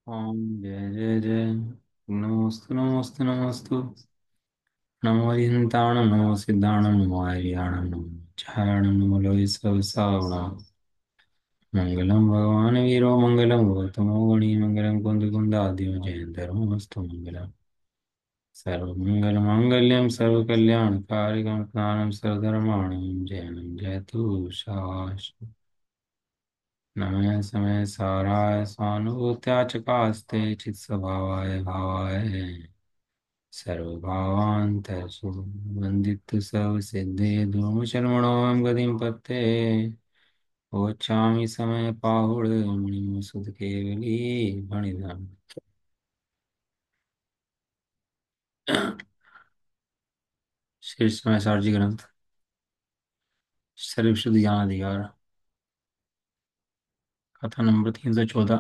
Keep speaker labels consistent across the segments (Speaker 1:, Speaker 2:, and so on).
Speaker 1: ओम जय जय जय। नमोस्तु नमोस्तु नमोस्तु। नमो हरिहंताणं नमो सिद्धाणं नमो हरियाणं नमो चारणं नमो लोय सवसावणं। मंगलम भगवान वीरो मंगलम गौतमो गणी मंगलम कुंद कुंदाद्यो जयंतरमस्तु मंगलम। सर्वमंगल मांगल्यम सर्वकल्याणकारिकं ज्ञानं सर्वधर्माणं जयनं जयतु शाश्वतं। नमः समय साराय स्वानुभूत्या चकास्ते चित्स्वभावाय भावाय सर्वभावान्तरसु वन्दित सर्वसिद्धे धूमशर्मणोऽहं गतिं पत्ते वोच्छामि समय पाहुड सुध केवली भणिधाम। श्री समय सारजी ग्रंथ सर्वशुद्ध ज्ञान अधिकार कथा नंबर 314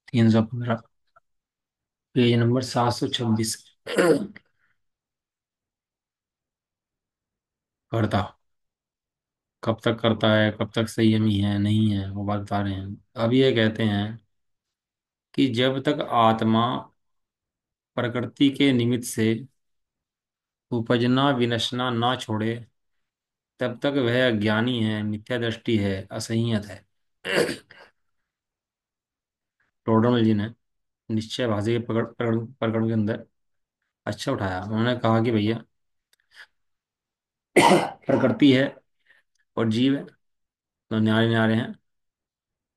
Speaker 1: 315 पेज नंबर 726। करता कब तक करता है, कब तक संयमी है नहीं है, वो बात बता रहे हैं। अब ये कहते हैं कि जब तक आत्मा प्रकृति के निमित्त से उपजना विनशना ना छोड़े तब तक वह अज्ञानी है, मिथ्या दृष्टि है, असंयत है। टोडरमल जी ने निश्चय भाषी के प्रकरण के अंदर अच्छा उठाया। उन्होंने कहा कि भैया प्रकृति है और जीव है, तो न्यारे न्यारे हैं।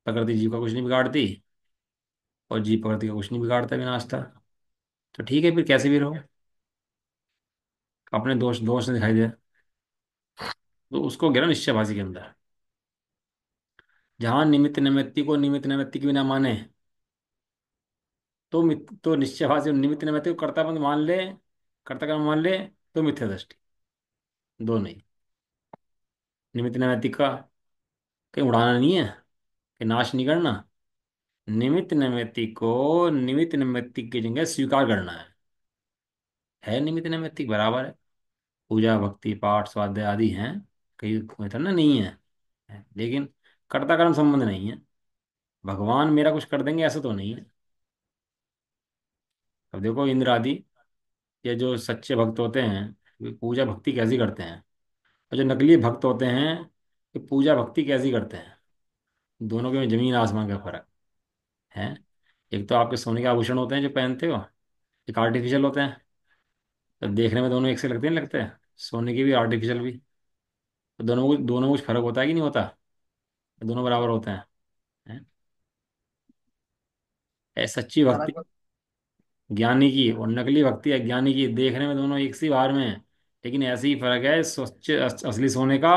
Speaker 1: प्रकृति जीव का कुछ नहीं बिगाड़ती और जीव प्रकृति का कुछ नहीं बिगाड़ता विनाशता। तो ठीक है, फिर कैसे भी रहो, अपने दोष दोष नहीं दिखाई दे। तो उसको गिरा निश्चय भाषी के अंदर, जहां निमित्त निमित्ति को निमित्त निमित्ति की बिना माने तो तो निश्चयभाषी निमित्त निमित्त को कर्तापन मान ले, कर्ता कर्म मान ले, तो मिथ्या दृष्टि। दो नहीं। निमित्त निमित्त का कहीं उड़ाना नहीं है, कि नाश नहीं करना। निमित्त निमित्त को निमित्त निमित्त की जगह स्वीकार करना है निमित्त निमित्त बराबर है। पूजा भक्ति पाठ स्वाध्याय आदि हैं, कई मेथड ना नहीं है, लेकिन कर्ता कर्म संबंध नहीं है। भगवान मेरा कुछ कर देंगे ऐसा तो नहीं है। अब देखो इंद्र आदि, ये जो सच्चे भक्त होते हैं वे पूजा भक्ति कैसी करते हैं, और जो नकली भक्त होते हैं ये पूजा भक्ति कैसी करते हैं। दोनों के में जमीन आसमान का फर्क है। एक तो आपके सोने के आभूषण होते हैं जो पहनते हो, एक आर्टिफिशियल होते हैं। तो देखने में दोनों एक से लगते नहीं लगते हैं, सोने की भी आर्टिफिशियल भी। तो दोनों में कुछ फर्क होता है कि नहीं होता, दोनों बराबर होते हैं? सच्ची भक्ति
Speaker 2: फर्क
Speaker 1: ज्ञानी की और नकली भक्ति अज्ञानी की, देखने में दोनों एक सी बार में है, लेकिन ऐसे ही फर्क है सच्चे असली सोने का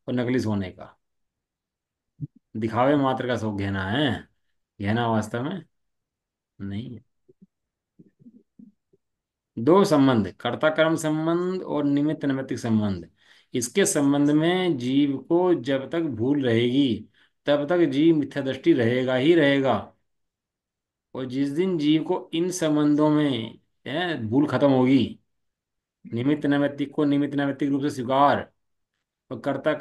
Speaker 1: और नकली सोने का। दिखावे मात्र का शौक गहना है, गहना वास्तव में नहीं है। दो संबंध, कर्ता कर्म संबंध और निमित्त नैमित्तिक संबंध। इसके संबंध में जीव को जब तक भूल रहेगी तब तक जीव मिथ्या दृष्टि रहेगा ही रहेगा। और जिस दिन जीव को इन संबंधों में भूल खत्म होगी, निमित्त नैमित्तिक को निमित्त नैमित्तिक रूप से स्वीकार और कर्ता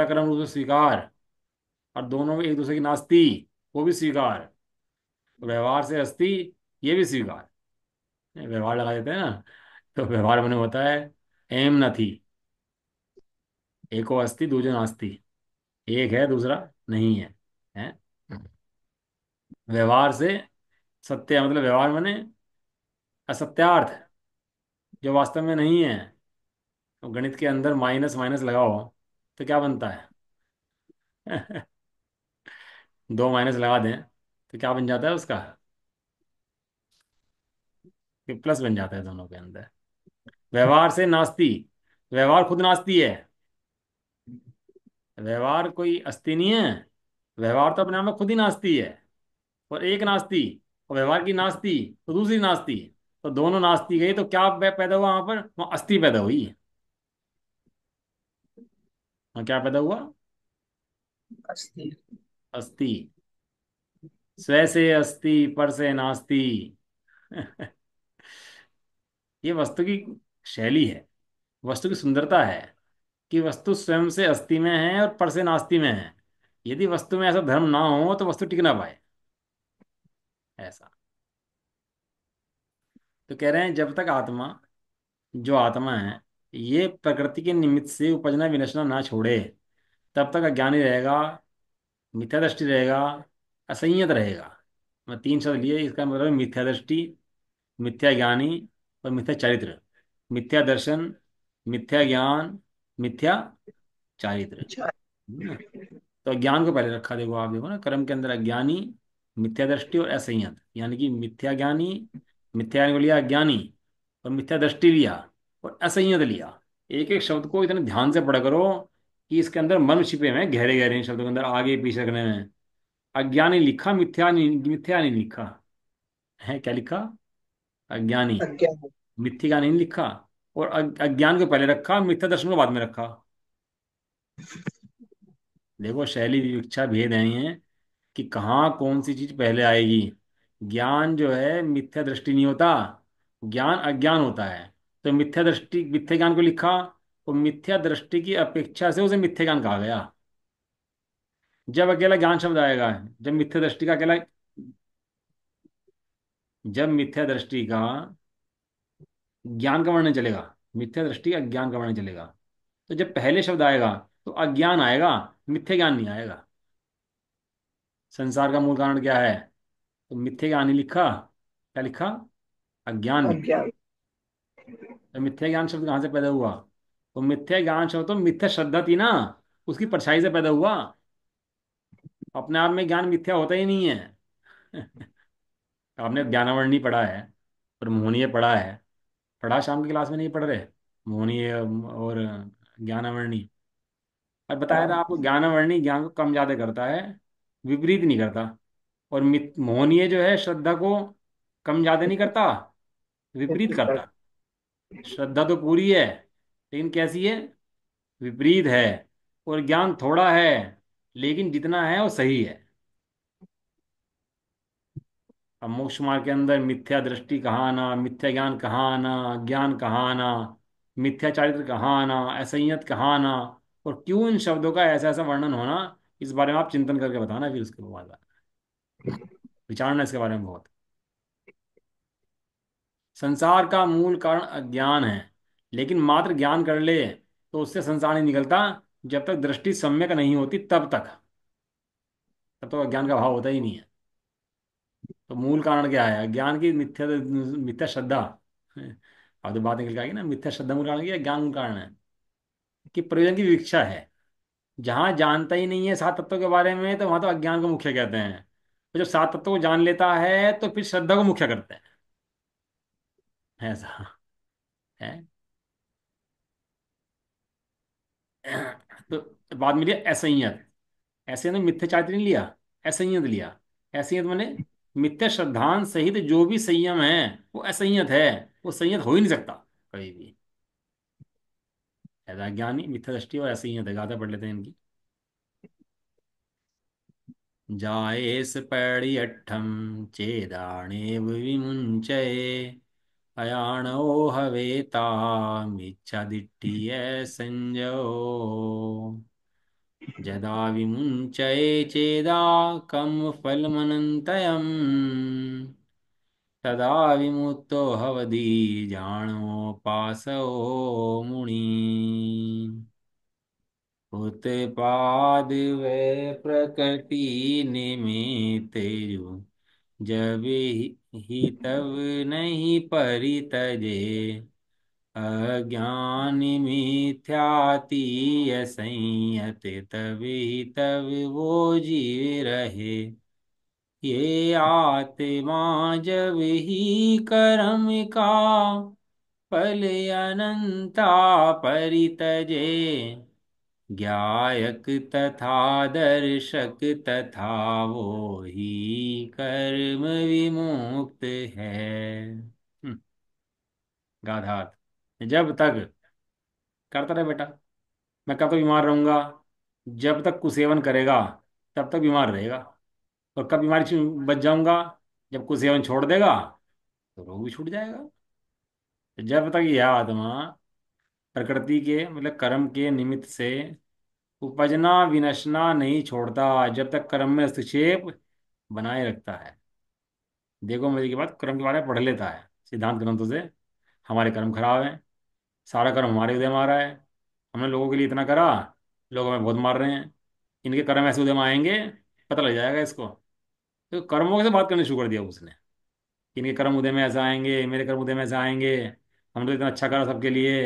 Speaker 1: कर्म रूप से स्वीकार, और दोनों में एक दूसरे की नास्ती वो भी स्वीकार, व्यवहार से हस्ती ये भी स्वीकार। व्यवहार लगा देते हैं ना, तो व्यवहार मैंने होता है एम न थी, एको अस्थि दूजो नास्ति। एक है दूसरा नहीं है? व्यवहार से सत्य मतलब व्यवहार मैंने असत्यार्थ जो वास्तव में नहीं है। तो गणित के अंदर माइनस माइनस लगाओ तो क्या बनता है? दो माइनस लगा दें तो क्या बन जाता है उसका, कि प्लस बन जाता है दोनों के अंदर। व्यवहार से नास्ती, व्यवहार खुद नास्ती है। व्यवहार कोई अस्थि नहीं है, व्यवहार तो अपने आप में खुद ही नास्ती है। और एक नास्ती और व्यवहार की नास्ती तो दूसरी नास्ती, तो दोनों नास्ती गई तो क्या पैदा हुआ वहां पर, वहां अस्थि पैदा हुई। वहां क्या पैदा हुआ,
Speaker 2: अस्थि।
Speaker 1: अस्थि। स्व से अस्थि पर से नास्ती। ये वस्तु की शैली है, वस्तु की सुंदरता है, कि वस्तु स्वयं से अस्थि में है और पर से नास्ति में है। यदि वस्तु में ऐसा धर्म ना हो तो वस्तु टिक ना पाए, ऐसा। तो कह रहे हैं जब तक आत्मा, जो आत्मा है, ये प्रकृति के निमित्त से उपजना विनशना ना छोड़े, तब तक अज्ञानी रहेगा, मिथ्या दृष्टि रहेगा, असंयत रहेगा। मैं तीन शब्द लिए, इसका मतलब है मिथ्या दृष्टि, मिथ्या ज्ञानी और मिथ्या चरित्र। मिथ्या दर्शन, मिथ्या ज्ञान, मिथ्या चारित्र।
Speaker 2: अच्छा।
Speaker 1: ना? तो अज्ञान को पहले रखा, देखो आप देखो ना, कर्म के अंदर अज्ञानी, मिथ्या दृष्टि और असंयत, यानी कि मिथ्या ज्ञानी, मिथ्या ज्ञानी को लिया अज्ञानी, और मिथ्या दृष्टि लिया और असंयत लिया। एक एक शब्द को इतने ध्यान से पढ़ा करो कि इसके अंदर मन छिपे हुए हैं, गहरे गहरे इन शब्दों के अंदर आगे पीछे करने में। अज्ञानी लिखा, मिथ्या नहीं लिखा है, क्या लिखा? अज्ञानी।
Speaker 2: अज्ञान।
Speaker 1: मिथ्या नहीं लिखा, और अज्ञान को पहले रखा, मिथ्या दर्शन को बाद में रखा। देखो शैली विवक्षा भेद है ये, कि कहाँ कौन सी चीज पहले आएगी। ज्ञान जो है मिथ्या दृष्टि नहीं होता, ज्ञान अज्ञान होता है। तो मिथ्या दृष्टि, मिथ्या ज्ञान को लिखा, और मिथ्या दृष्टि की अपेक्षा से उसे मिथ्या ज्ञान कहा गया। जब अकेला ज्ञान शब्द आएगा, जब मिथ्या दृष्टि का अकेला, जब मिथ्या दृष्टि का ज्ञान का वर्णन चलेगा, मिथ्या दृष्टि अज्ञान का वर्णन चलेगा, तो जब पहले शब्द आएगा तो अज्ञान आएगा, मिथ्या ज्ञान नहीं आएगा। संसार का मूल कारण क्या है? तो मिथ्या ज्ञान ही लिखा, क्या लिखा? अज्ञान लिखा।
Speaker 2: अज्ञान।
Speaker 1: तो मिथ्या ज्ञान शब्द कहाँ से पैदा हुआ? तो मिथ्या ज्ञान शब्द तो मिथ्या श्रद्धा थी ना, उसकी परछाई से पैदा हुआ। अपने आप में ज्ञान मिथ्या होता ही नहीं है। आपने ज्ञानावरणी पढ़ा है और मोहनीय पढ़ा है, पढ़ा शाम की क्लास में नहीं पढ़ रहे? मोहनीय और ज्ञानावरणी। और बताया था
Speaker 2: हाँ।
Speaker 1: आपको, ज्ञानावरणी ज्ञान को कम ज्यादा करता है, विपरीत नहीं करता। और मोहनीय जो है श्रद्धा को कम ज्यादा नहीं करता, विपरीत करता। श्रद्धा तो पूरी है, लेकिन कैसी है? विपरीत है। और ज्ञान थोड़ा है, लेकिन जितना है वो सही है। अब मोक्ष मार्ग के अंदर मिथ्या दृष्टि कहाँ आना, मिथ्या ज्ञान कहाँ आना, ज्ञान कहाँ आना, मिथ्या चारित्र कहाँ आना, असंयत कहाँ आना, और क्यों इन शब्दों का ऐसा ऐसा वर्णन होना, इस बारे में आप चिंतन करके बताना फिर उसके बाद, विचारना इसके बारे में बहुत। संसार का मूल कारण अज्ञान है, लेकिन मात्र ज्ञान कर ले तो उससे संसार नहीं निकलता। जब तक दृष्टि सम्यक नहीं होती तब तक, तब तो अज्ञान का भाव होता ही नहीं है। तो मूल कारण क्या है? अज्ञान की मिथ्या, मिथ्या श्रद्धा। अब तो बात निकल के आएगी ना, मिथ्या श्रद्धा मूल कारण की या ज्ञान मूल कारण है? कि प्रयोजन की विवक्षा है। जहां जानता ही नहीं है सात तत्वों के बारे में, तो वहां तो अज्ञान को मुख्य कहते हैं। तो जब सात तत्वों को जान लेता है तो फिर श्रद्धा को मुख्य करते हैं। ऐसा है। तो बाद में लिया असंयत। ऐसे ने मिथ्या चारित्र नहीं लिया, असंयत लिया। असंयत माने मिथ्या श्रद्धांत सहित जो भी संयम है वो असंयत है, वो संयत हो ही नहीं सकता कभी भी। ऐसा ज्ञानी मिथ्या दृष्टि और असंयत है, गाथा पढ़ लेते हैं इनकी। जायेस पैड़ी अट्ठम चेदाणेव विमुंचये, अयाणो हवेता मिच्छा दिट्ठिय संजो। यदा विमुञ्चये चेदा कम फलमनन्तयम्, तदा विमुक्तो भवति जाणोपासो मुनि। उत्पाद वे प्रकृति निमित्त जो, जब ही तब नहीं परितजे, अज्ञान मिथ्याति असंयत, तभी तब वो जीव रहे। ये आत्मा जब ही कर्म का फल अनंता परितजे, ज्ञायक तथा दर्शक तथा वो ही कर्म विमुक्त है। गाधात। जब तक करता रहे बेटा, मैं कब तक बीमार रहूंगा? जब तक कुसेवन करेगा तब तक बीमार रहेगा। और कब बीमारी से बच जाऊंगा? जब कुसेवन छोड़ देगा तो रोग भी छूट जाएगा। तो जब तक यह आत्मा प्रकृति के मतलब कर्म के निमित्त से उपजना विनशना नहीं छोड़ता, जब तक कर्म में हस्तक्षेप बनाए रखता है। देखो, मेरे के बाद कर्म के बारे में पढ़ लेता है, सिद्धांत ग्रंथों से। हमारे कर्म खराब हैं, सारा कर्म हमारे उदय में आ रहा है, हमने लोगों के लिए इतना करा, लोग हमें बहुत मार रहे हैं, इनके कर्म ऐसे उदय में आएंगे, पता लग जाएगा इसको। तो कर्मों से बात करनी शुरू कर दिया उसने, कि इनके कर्म उदय में ऐसे आएंगे, मेरे कर्म उदय में ऐसे आएंगे, हमने तो इतना अच्छा करा सबके लिए,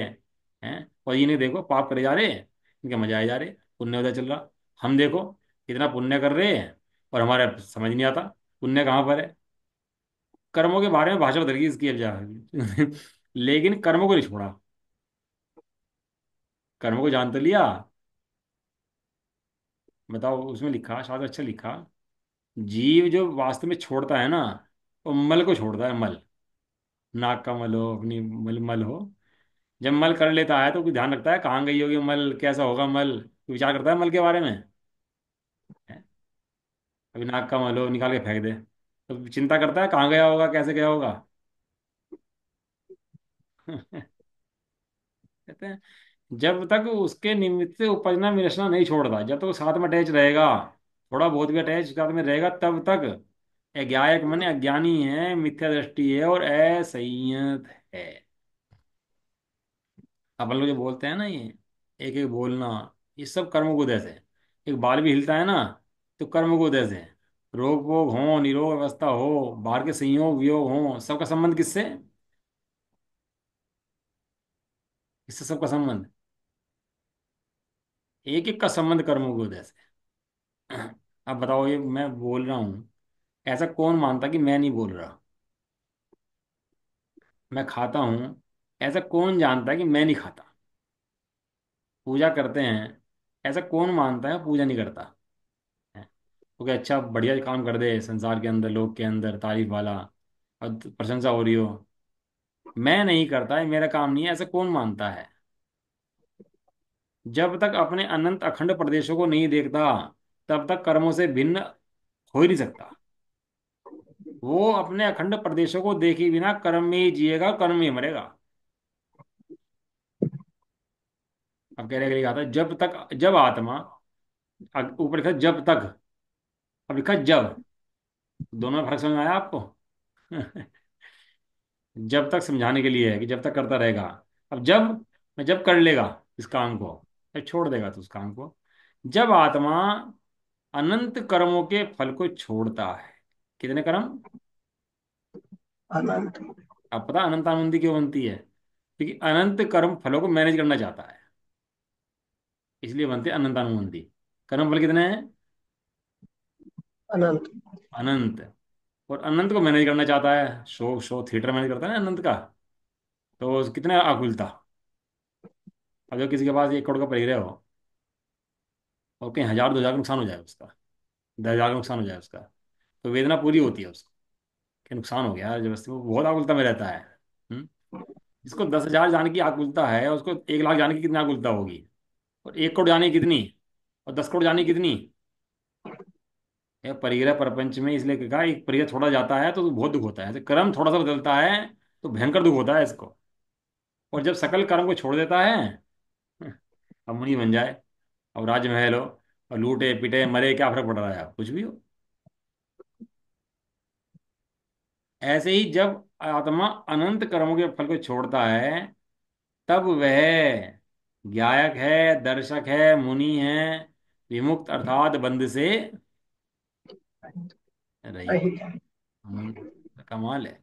Speaker 1: हैं, और ये नहीं देखो पाप करे जा रहे हैं, इनके मजा आए जा रहे, पुण्य उदय चल रहा। हम देखो इतना पुण्य कर रहे हैं और हमारे समझ नहीं आता पुण्य कहाँ पर है। कर्मों के बारे में भाषा बदल गई इसकी अब जा लेकिन कर्मों को नहीं छोड़ा। कर्मों को जान तो लिया। बताओ, उसमें लिखा, शायद अच्छा लिखा, जीव जो वास्तव में छोड़ता है ना, वो मल को छोड़ता है, मल। नाक का मल हो, अपनी मल मल हो, जब मल कर लेता है तो कोई ध्यान रखता है कहाँ गई होगी मल, कैसा होगा मल, कोई विचार करता है मल के बारे में? है? अभी नाक का मल हो, निकाल के फेंक दे, तो चिंता करता है कहाँ गया होगा, कैसे गया होगा? कहते हैं जब तक उसके निमित्त से उपजना विनशना नहीं छोड़ता, जब तक वो साथ में अटैच रहेगा, थोड़ा बहुत भी अटैच साथ में रहेगा, तब तक अज्ञायक मन अज्ञानी है, मिथ्या दृष्टि है और असंयत है। अपन लोग जो बोलते हैं ना, ये एक एक बोलना, ये सब कर्म उदय से। एक बाल भी हिलता है ना, तो कर्म उदय से। रोग वोग हो, निरोग अवस्था हो, बाहर के संयोग वियोग हो, सबका संबंध किससे? इससे सबका संबंध, एक एक का संबंध कर्म उदय से। अब बताओ, ये मैं बोल रहा हूँ, ऐसा कौन मानता कि मैं नहीं बोल रहा? मैं खाता हूँ, ऐसा कौन जानता कि मैं नहीं खाता? पूजा करते हैं, ऐसा कौन मानता है पूजा नहीं करता है? तो क्या अच्छा बढ़िया काम कर दे संसार के अंदर, लोग के अंदर तारीफ वाला, और प्रशंसा हो रही हो, मैं नहीं करता, ये मेरा काम नहीं है, ऐसा कौन मानता है? जब तक अपने अनंत अखंड प्रदेशों को नहीं देखता, तब तक कर्मों से भिन्न हो ही नहीं सकता। वो अपने अखंड प्रदेशों को देखे बिना कर्म में ही जिएगा, कर्म में ही मरेगा। अब कह रहे कहा था जब तक, जब आत्मा, ऊपर लिखा जब तक, अब लिखा जब, दोनों में फर्क समझ में आया आपको? जब तक समझाने के लिए है कि जब तक करता रहेगा। अब जब, मैं जब कर लेगा इस काम को, जब छोड़ देगा तो उस काम को। जब आत्मा अनंत कर्मों के फल को छोड़ता है। कितने कर्म?
Speaker 2: अनंत।
Speaker 1: अब पता अनंत आनंदी क्यों बनती है? क्योंकि अनंत कर्म फलों को मैनेज करना चाहता है, इसलिए बनते हैं अनंत अनुबंधी। कर्म फल कितने हैं?
Speaker 2: अनंत।
Speaker 1: अनंत। और अनंत को मैनेज करना चाहता है, शो शो थिएटर मैनेज करता है ना अनंत का। तो कितने आकुलता। अब जो किसी के पास 1 करोड़ का परिग्रह हो, और कहीं 1000 2000 का नुकसान हो जाए उसका, 10,000 का नुकसान हो जाए उसका, तो वेदना पूरी होती है उसको कि नुकसान हो गया यार, जबरदस्ती वो बहुत आकुलता में रहता है। हम्म? जिसको 10,000 जाने की आकुलता है, उसको 1 लाख जाने की कितनी आकुलता होगी? और 1 करोड़ जाने की कितनी? और 10 करोड़ जाने की कितनी? ये परिग्रह प्रपंच में इसलिए कहा, एक परिग्रह थोड़ा जाता है तो बहुत दुख होता है, ऐसे कर्म थोड़ा सा बदलता है तो भयंकर दुख होता है इसको। और जब सकल कर्म को छोड़ देता है, अब मुनि बन जाए, अब राजमहल हो, और लूटे पिटे मरे, क्या फर्क पड़ रहा है, आप कुछ भी हो। ऐसे ही जब आत्मा अनंत कर्मों के फल को छोड़ता है, तब वह ज्ञायक है, दर्शक है, मुनि है, विमुक्त अर्थात बंध से रहित।
Speaker 2: रहित है।
Speaker 1: कमाल है।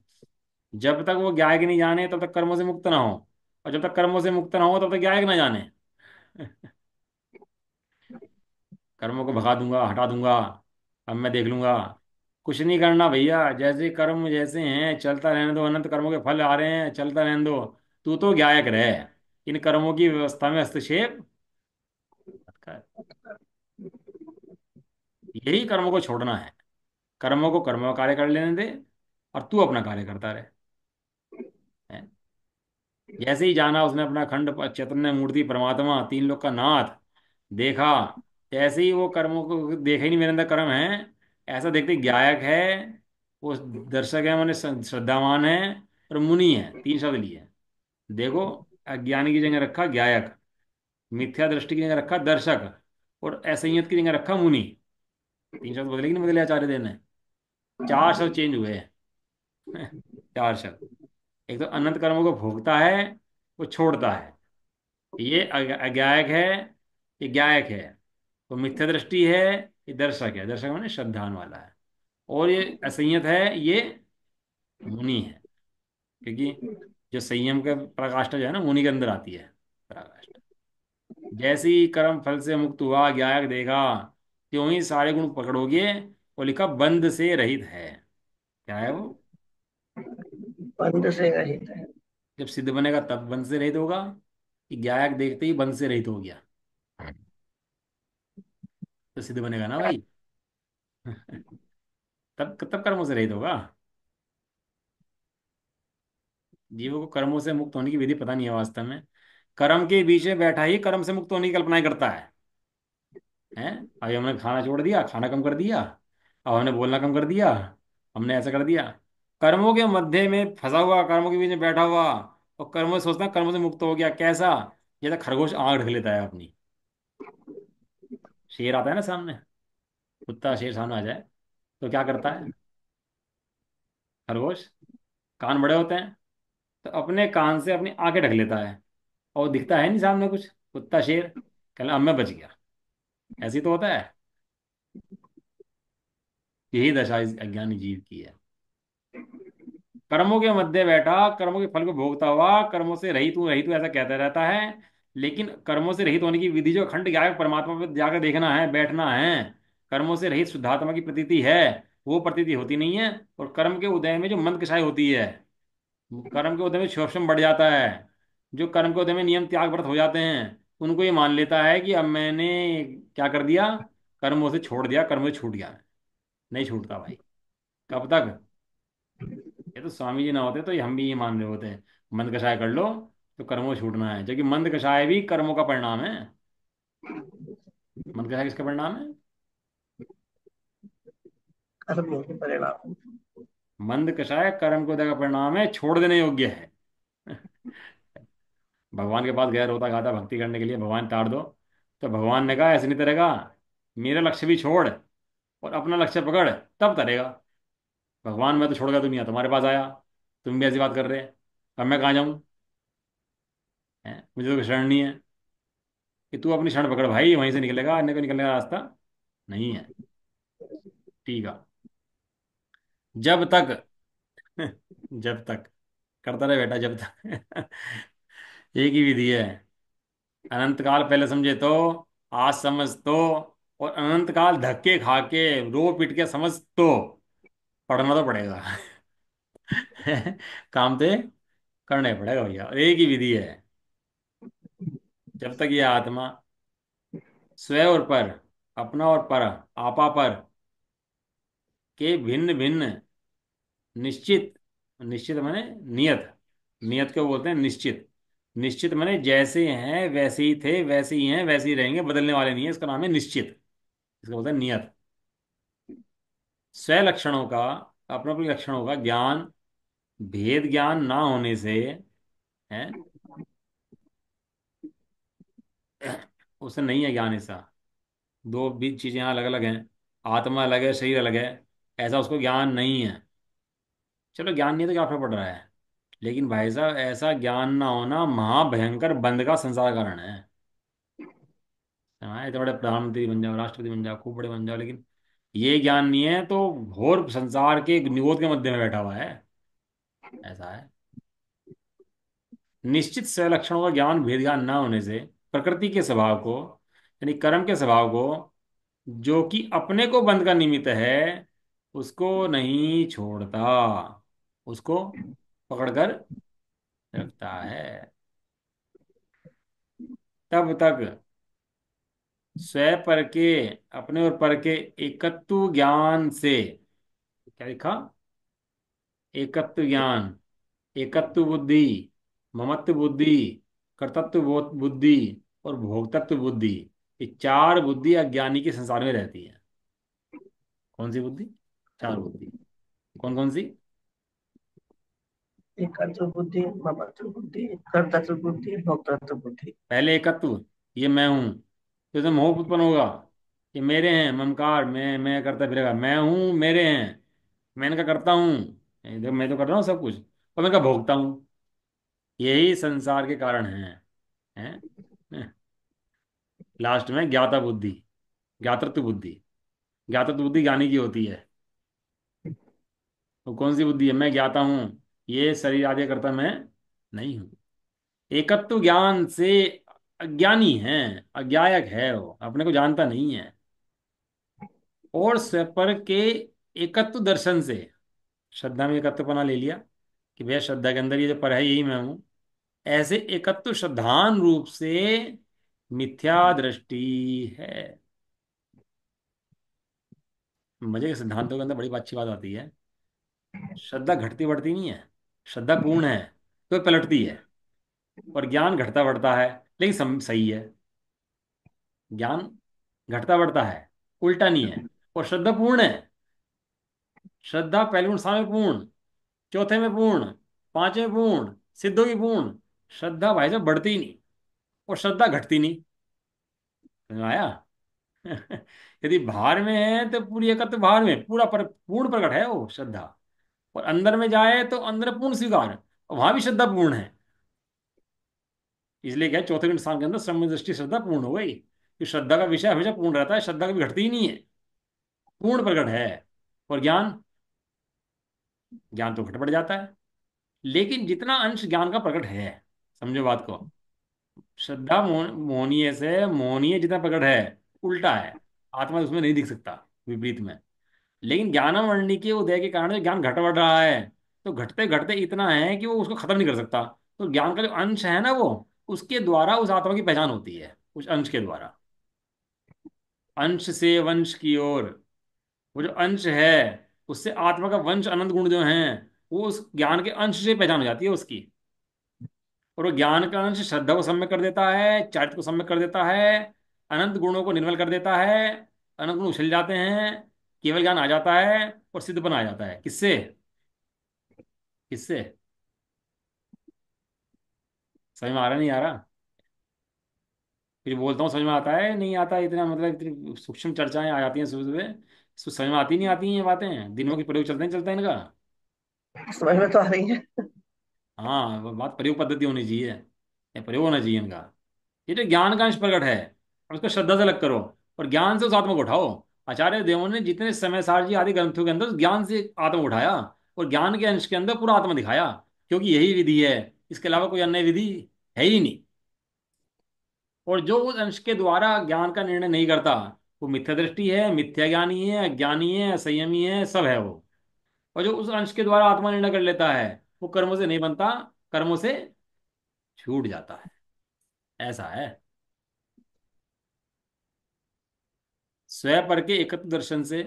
Speaker 1: जब तक वो ज्ञायक नहीं जाने तब तक कर्मों से मुक्त ना हो, और जब तक कर्मों से मुक्त ना हो तब तक ज्ञायक ना जाने। कर्मों को भगा दूंगा, हटा दूंगा, अब मैं देख लूंगा। कुछ नहीं करना भैया, जैसे कर्म जैसे हैं चलता रहने दो, अनंत कर्मों के फल आ रहे हैं चलता रहने दो। तू तो ज्ञायक रहे, इन कर्मों की व्यवस्था में हस्तक्षेप मत कर। यही कर्मों को छोड़ना है। कर्मों को कर्म का कार्य कर लेने दे, और तू अपना कार्य करता रहे। हैं? जैसे ही जाना उसने अपना खंड चैतन्य मूर्ति परमात्मा, 3 लोक का नाथ देखा, ऐसे ही वो कर्मों को देखा ही नहीं मेरे अंदर कर्म है, ऐसा देखते गायक है, वो दर्शक है, मैंने श्रद्धावान है, और मुनि है, 3 शब्द लिए। देखो, अज्ञानी की जगह रखा गायक, मिथ्या दृष्टि की जगह रखा दर्शक, और असंयत की जगह रखा मुनि। 3 शब्द बदले कि नहीं बदले आचार्य देव ने? 4 शब्द चेंज हुए हैं। 4 शब्द। एक तो अनंत कर्मों को भोगता है, वो छोड़ता है। ये अज्ञायक है, ये ज्ञायक है। वो मिथ्या दृष्टि है, ये दर्शक है। दर्शक माने श्रद्धान वाला है। और ये असंयत है, ये मुनि है। क्योंकि जो संयम का प्रकाष्ठा जो है ना, मुनि के अंदर आती है प्रकाष्ठा। जैसे ही कर्म फल से मुक्त हुआ, ज्ञायक देखा, त्यों ही सारे गुण पकड़ोगे। वो लिखा बंध से रहित है। क्या है वो?
Speaker 2: बंध से रहित है।
Speaker 1: जब सिद्ध बनेगा तब बंध से रहित होगा, कि ज्ञायक देखते ही बंध से रहित हो गया? तो सिद्ध बनेगा ना भाई। तब तब कर्मों से रहित होगा। जीवों को कर्मों से मुक्त होने की विधि पता नहीं है वास्तव में। कर्म के बीच में बैठा ही कर्म से मुक्त होने की कल्पनाएं करता है। अभी हमने खाना छोड़ दिया, खाना कम कर दिया। अब हमने बोलना कम कर दिया, हमने ऐसा कर दिया। कर्मों के मध्य में फंसा हुआ, कर्मों के बीच में बैठा हुआ, और कर्मों से सोचता है कर्मों से मुक्त हो गया। कैसा? जैसा खरगोश आग ढक लेता है अपनी। शेर आता है ना सामने, कुत्ता शेर सामने आ जाए तो क्या करता है खरगोश? कान बड़े होते हैं, तो अपने कान से अपनी आंखें ढक लेता है। और दिखता है नहीं सामने कुछ, कुत्ता शेर कहला अब मैं बच गया। ऐसे ही तो होता है। यही दशा इस अज्ञानी जीव की है। कर्मों के मध्य बैठा, कर्मों के फल को भोगता हुआ, कर्मों से रहित हूँ ऐसा कहता रहता है। लेकिन कर्मों से रहित होने की विधि जो अखंड ज्ञान परमात्मा पर जाकर देखना है, बैठना है। कर्मों से रहित शुद्धात्मा की प्रतीति है, वो प्रतीति होती नहीं है। और कर्म के उदय में जो मंद कषाय होती है, कर्म के उदय में शोषण बढ़ जाता है। जो कर्म के उदय में नियम त्याग व्रत हो जाते हैं, उनको ये मान लेता है कि अब मैंने क्या कर दिया, कर्मों से छोड़ दिया, कर्मों से छूट गया। नहीं छूटता भाई। कब तक? ये तो स्वामी जी ना होते तो ये हम भी ये मान रहे होते। मंद कषाय कर लो तो कर्मों से छूटना है, क्योंकि मंद कषाय भी कर्मों का परिणाम है। मंद कषाय किसका परिणाम है?
Speaker 2: कर्मों के परिणाम।
Speaker 1: मंद कषाय कर्म को का परिणाम है, छोड़ देने योग्य है। भगवान के पास गया रोता गाता भक्ति करने के लिए, भगवान तार दो। तो भगवान ने कहा ऐसे नहीं तरेगा, मेरा लक्ष्य भी छोड़ और अपना लक्ष्य पकड़, तब तरेगा। भगवान मैं तो छोड़ गया, दुनिया तुम्हारे पास आया, तुम भी ऐसी बात कर रहे हैं, अब मैं कहाँ जाऊँ? मुझे तो कोई शरण नहीं है। कि तू अपनी शरण पकड़ भाई, वहीं से निकलेगा, अन्य को निकलने का रास्ता नहीं है। ठीक है। जब तक जब तक करता रहे बेटा, जब तक। एक ही विधि है। अनंत काल पहले समझे तो, आज समझ तो, और अनंत काल धक्के खा के रो पिट के समझ तो, पढ़ना तो पड़ेगा। काम तो करना ही पड़ेगा भैया। और एक ही विधि है। जब तक ये आत्मा स्व और पर, अपना और पर, आपा पर के भिन्न भिन्न निश्चित, निश्चित माने नियत, नियत को बोलते हैं निश्चित। निश्चित माने जैसे हैं वैसे ही थे, वैसे ही हैं वैसे ही रहेंगे, बदलने वाले नहीं है, इसका नाम है निश्चित। इसका बोलते हैं नियत। स्व लक्षणों का, अपने अपने लक्षणों का ज्ञान, भेद ज्ञान ना होने से है, उसे नहीं है ज्ञान ऐसा। दो भी चीजें यहाँ अलग अलग हैं। आत्मा अलग है, शरीर अलग है, ऐसा उसको ज्ञान नहीं है। चलो ज्ञान नहीं है तो क्या फर्क पड़ रहा है? लेकिन भाई साहब ऐसा ज्ञान ना होना महाभयंकर बंद का संसार कारण है। हाँ, इतने बड़े प्रधानमंत्री बन जाओ, राष्ट्रपति बन जाओ, खूब बड़े बन जाओ, लेकिन ये ज्ञान नहीं है तो घोर संसार के निगोद के मध्य में बैठा हुआ है। ऐसा है। निश्चित स्वलक्षणों का ज्ञान, भेद ज्ञान ना होने से प्रकृति के स्वभाव को, यानी कर्म के स्वभाव को, जो कि अपने को बंध का निमित्त है, उसको नहीं छोड़ता, उसको पकड़कर रखता है। तब तक स्वयं पर के, अपने और पर के एकत्व ज्ञान से, क्या लिखा? एकत्व ज्ञान, एकत्व बुद्धि, ममत्व बुद्धि, कर्तत्व बुद्धि और भोक्तत्व बुद्धि, ये चार बुद्धि अज्ञानी के संसार में रहती है। कौन सी बुद्धि? चार बुद्धि। कौन कौन सी?
Speaker 2: एकत्व बुद्धि, ममत्व बुद्धि, कर्तृत्व बुद्धि, भोक्तृत्व बुद्धि।
Speaker 1: पहले एकत्व, ये मैं हूं। तो इसमें मोह उत्पन्न होगा, ये मेरे हैं, ममकार, मैं करता फिरेगा, मैं हूं, मेरे हैं, मैं इनका करता हूं। देखो मैं तो कर रहा हूँ सब कुछ। और मैं क्या भोगता हूँ। यही संसार के कारण हैं। लास्ट में ज्ञाता बुद्धि, ज्ञातृत्व बुद्धि। ज्ञातृत्व बुद्धि ज्ञानी की होती है। वो कौन सी बुद्धि है? मैं ज्ञाता हूँ, ये शरीर आदि करता मैं नहीं हूँ। एकत्व ज्ञान से अज्ञानी है, अज्ञायक है, वो अपने को जानता नहीं है। और स्वपर के एकत्व दर्शन से, श्रद्धा में एकत्वपना ले लिया कि भैया श्रद्धा के अंदर ये जो पर है यही मैं हूँ, ऐसे एकत्व श्रद्धान रूप से मिथ्या दृष्टि है। मजे के सिद्धांतों के अंदर बड़ी अच्छी बात आती है। श्रद्धा घटती बढ़ती नहीं है, श्रद्धा पूर्ण है तो पलटती है। और ज्ञान घटता बढ़ता है, लेकिन सही है। ज्ञान घटता बढ़ता है, उल्टा नहीं है। और श्रद्धा पूर्ण है। श्रद्धा पहले गुण में पूर्ण, चौथे में पूर्ण, पांचवें में पूर्ण, सिद्धों की पूर्ण। श्रद्धा भाई साहब बढ़ती ही नहीं, और श्रद्धा घटती नहीं। समझ में आया? यदि बाहर में है तो पूरी एकत्व बाहर में पूरा पूर्ण प्रकट है वो श्रद्धा। और अंदर में जाए तो अंदर पूर्ण स्वीकार, और वहां भी श्रद्धा पूर्ण है। इसलिए क्या है, चौथे स्थान के अंदर सम्यक दृष्टि श्रद्धा पूर्ण हो गई कि श्रद्धा का विषय हमेशा पूर्ण रहता है, श्रद्धा कभी घटती ही नहीं है, पूर्ण प्रकट है। और ज्ञान, ज्ञान तो घट बढ़ जाता है। लेकिन जितना अंश ज्ञान का प्रकट है, समझो बात को, श्रद्धा मोहनीय से मोहनीय जितना प्रकट है, उल्टा है। आत्मा उसमें नहीं दिख सकता, विपरीत में। लेकिन ज्ञानम वर्णी के उदय के कारण जो ज्ञान घट बढ़ रहा है, तो घटते घटते इतना है कि वो उसको खत्म नहीं कर सकता। तो ज्ञान का जो अंश है ना, वो उसके द्वारा उस आत्मा की पहचान होती है, उस अंश के द्वारा। अंश से वंश की ओर, वो जो अंश है, उससे आत्मा का वंश अनंत गुण जो हैं, वो उस ज्ञान के अंश से पहचान हो जाती है उसकी। और वो ज्ञान का अंश श्रद्धा को सम्यक कर देता है, चारित्र को सम्यक कर देता है, अनंत गुणों को निर्मल कर देता है। अनंत गुण उछल जाते हैं, केवल ज्ञान आ जाता है, और सिद्धपन आ जाता है। किससे? किससे? समझ में आ रहा नहीं आ रहा? फिर बोलता हूँ समझ में आता है नहीं आता, इतना मतलब इतनी सूक्ष्म चर्चाएं आ जाती हैं सुबह सुबह, इसको समझ में आती नहीं आती हैं ये बातें, दिनों के प्रयोग चलते हैं चलते हैं इनका।
Speaker 2: समझ में तो आ रही है।
Speaker 1: हाँ, वो बात प्रयोग पद्धति होनी चाहिए, या प्रयोग होना चाहिए इनका। ये जो ज्ञान का अंश प्रकट है, और उसको श्रद्धा से अलग करो, और ज्ञान से उस आत्मा को उठाओ। आचार्य देवों ने जितने समय सारजी आदि ग्रंथों के अंदर उस ज्ञान से आत्मा को उठाया, और ज्ञान के अंश के अंदर पूरा आत्मा दिखाया। क्योंकि यही विधि है, इसके अलावा कोई अन्य विधि है ही नहीं। और जो उस अंश के द्वारा ज्ञान का निर्णय नहीं करता, वो मिथ्या दृष्टि है, मिथ्या ज्ञानी है, अज्ञानी है, असंयमी है, सब है वो। और जो उस अंश के द्वारा आत्मा निर्णय कर लेता है, वो कर्मों से नहीं बनता, कर्मों से छूट जाता है। ऐसा है। स्वपर के एकत्व दर्शन से,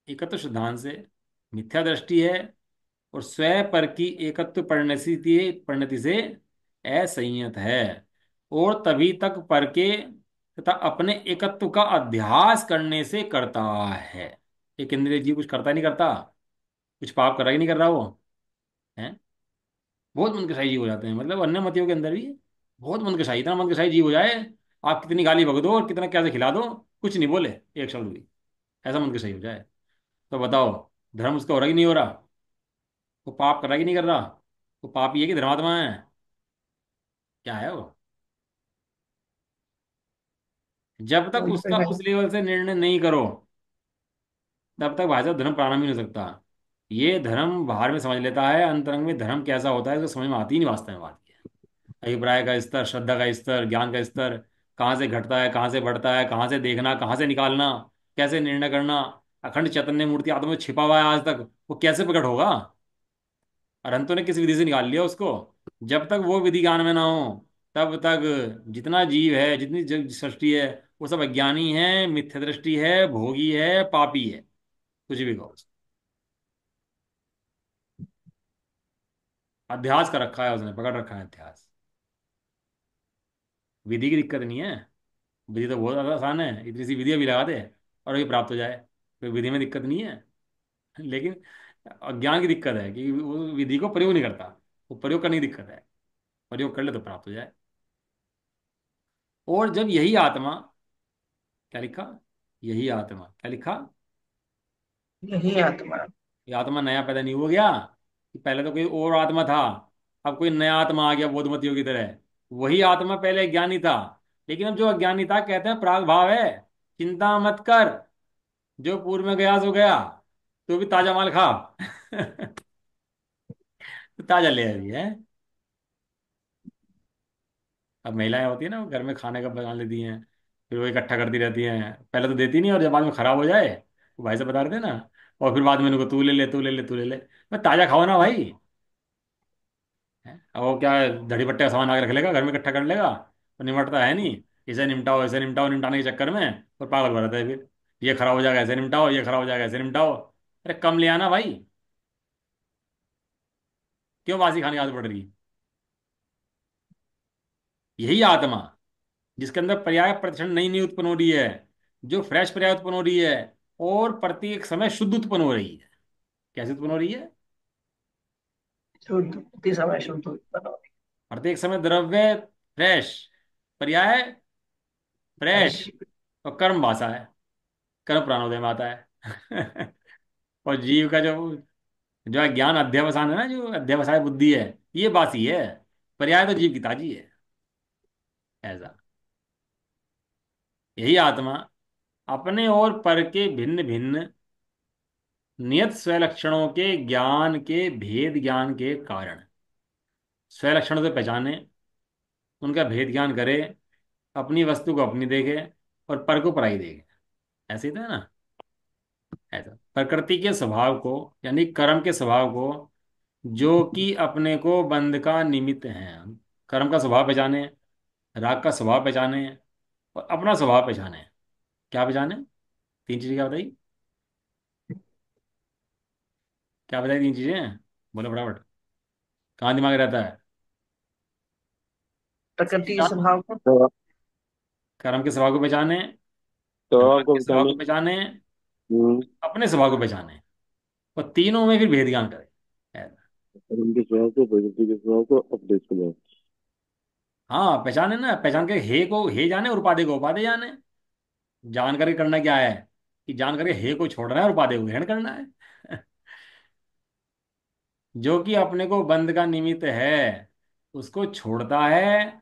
Speaker 1: एकत्व सिद्धांत से मिथ्या दृष्टि है, और स्वपर की एकत्व परिणति से असंयत है। और तभी तक पर के तथा अपने एकत्व का अध्यास करने से करता है। एक इंद्रिय जीव कुछ करता ही नहीं करता, कुछ पाप कर रहा ही नहीं कर रहा वो है। बहुत मनकशाही जीव हो जाते हैं, मतलब अन्य मतियों के अंदर भी बहुत मनकशाही, इतना मनकशाही जीव हो जाए, आप कितनी गाली बक दो और कितना कैसे खिला दो, कुछ नहीं बोले एक शब्द भी, ऐसा मनकशाही हो जाए। तो बताओ, धर्म उसका हो रहा कि नहीं हो रहा? वो पाप कर रहा कि नहीं कर रहा? वो पाप ही है कि धर्मात्मा है? क्या है वो? जब तक
Speaker 2: वही तो
Speaker 1: उसका
Speaker 2: है।
Speaker 1: उस लेवल से निर्णय नहीं करो, तब तक भाई साहब धर्म प्रारंभ ही नहीं हो सकता। ये धर्म बाहर में समझ लेता है, अंतरंग में धर्म कैसा होता है तो समझ में आती ही नहीं वास्तव में बात की। अभिप्राय का स्तर, श्रद्धा का स्तर, ज्ञान का स्तर, कहाँ से घटता है, कहाँ से बढ़ता है, कहाँ से देखना, कहाँ से निकालना, कैसे निर्णय करना। अखंड चैतन्य मूर्ति आत्मा में छिपा हुआ है आज तक, वो कैसे प्रकट होगा? अरहंतों ने किस विधि से निकाल लिया उसको? जब तक वो विधि ज्ञान में ना हो, तब तक जितना जीव है, जितनी सृष्टि है, वो सब अज्ञानी है, मिथ्या दृष्टि है, भोगी है, पापी है, कुछ भी कहो। अध्यास कर रखा है उसने, पकड़ रखा है अध्यास। विधि की दिक्कत नहीं है, विधि तो बहुत ज्यादा आसान है, इतनी सी विधि अभी लगा दे और ये प्राप्त हो जाए, कोई विधि में दिक्कत नहीं है। लेकिन अज्ञान की दिक्कत है कि वो विधि को प्रयोग नहीं करता, वो प्रयोग करने की दिक्कत है। प्रयोग कर ले तो प्राप्त हो जाए। और जब यही आत्मा, क्या लिखा? यही आत्मा क्या लिखा?
Speaker 2: यही आत्मा।
Speaker 1: ये आत्मा नया पैदा नहीं हो गया, कि पहले तो कोई और आत्मा था, अब कोई नया आत्मा आ गया बोधमतियों की तरह। वही आत्मा पहले ज्ञानी था, लेकिन अब जो अज्ञानी था कहते हैं प्राग भाव है, चिंता मत कर, जो पूर्व में गया सो गया, तू भी ताजा माल खा। ताजा ले आई है। अब महिलाएं होती है ना, वो घर में खाने का बना लेती हैं, फिर वो इकट्ठा करती रहती हैं, पहले तो देती नहीं, और जब बाद में खराब हो जाए, वो भाई से बता रहे थे ना, और फिर बाद में उनको तू ले ले, तू ले ले, तू ले ले। मैं ताजा खाओ ना भाई। हैं? अब वो क्या धड़ी बट्टे का सामान आगे रख लेगा, घर में इकट्ठा कर लेगा, तो निमटता है नहीं। इसे निमटाओ, ऐसे निमटाओ, निमटाने के चक्कर में और पागल भरता है फिर। ये खराब हो जाएगा, ऐसे निमटाओ, ये खराब हो जाएगा, ऐसे निमटाओ। अरे कम ले आना भाई, क्यों बासी खाने की आदत पड़ रही है? यही आत्मा, जिसके अंदर पर्याय प्रतिक्षण नई नई उत्पन्न हो रही है, जो फ्रेश पर्याय उत्पन्न हो रही है, और प्रत्येक समय शुद्ध उत्पन्न हो रही है। कैसे उत्पन्न हो रही है?
Speaker 2: शुद्ध उसी समय शुद्ध उत्पन्न
Speaker 1: प्रत्येक समय द्रव्य फ्रेश, पर्याय फ्रेश,
Speaker 2: होगी।
Speaker 1: और कर्म भाषा है, कर्म प्राणोदय में आता है। और जीव का जो जो ज्ञान अध्यवसान है ना, जो अध्यवसाय बुद्धि है, ये बासी है। पर्याय तो जीव की ताजी है। ऐसा यही आत्मा अपने और पर के भिन्न भिन्न नियत स्वलक्षणों के ज्ञान के भेद ज्ञान के कारण स्वलक्षणों से पहचाने, उनका भेद ज्ञान करे, अपनी वस्तु को अपनी देखे, और पर को पराई देखे। ऐसे ही था ना। ऐसा प्रकृति के स्वभाव को, यानी कर्म के स्वभाव को, जो कि अपने को बंध का निमित्त है, कर्म का स्वभाव पहचाने, राग का स्वभाव पहचाने, और अपना स्वभाव पहचाने। क्या पहचाने? तीन चीजें क्या बताई? क्या बताई तीन चीजें? बोलो फटाफट। कहाँ दिमाग रहता है?
Speaker 2: प्रकृति के
Speaker 1: क्या?
Speaker 2: स्वभाव को।
Speaker 3: तो
Speaker 1: कर्म के स्वभाव को पहचाने,
Speaker 3: तो
Speaker 1: राग
Speaker 3: आपको
Speaker 1: के स्वभाव
Speaker 3: बताने।
Speaker 1: को पहचाने,
Speaker 3: हम्म।
Speaker 1: अपने स्वभाव को पहचाने, और तीनों में फिर भेद ज्ञान करें। ऐसा।
Speaker 3: और उनके स्वभाव को, प्रकृति के स्वभाव को, अपने स्वभाव।
Speaker 1: हाँ पहचाने ना, पहचान के हे को हे जाने और उपाधि को उपाधि जाने। जान करके करना क्या है? कि जान करके हे को छोड़ना है और उपाधि को ग्रहण करना है। जो कि अपने को बंध का निमित्त है, उसको छोड़ता है,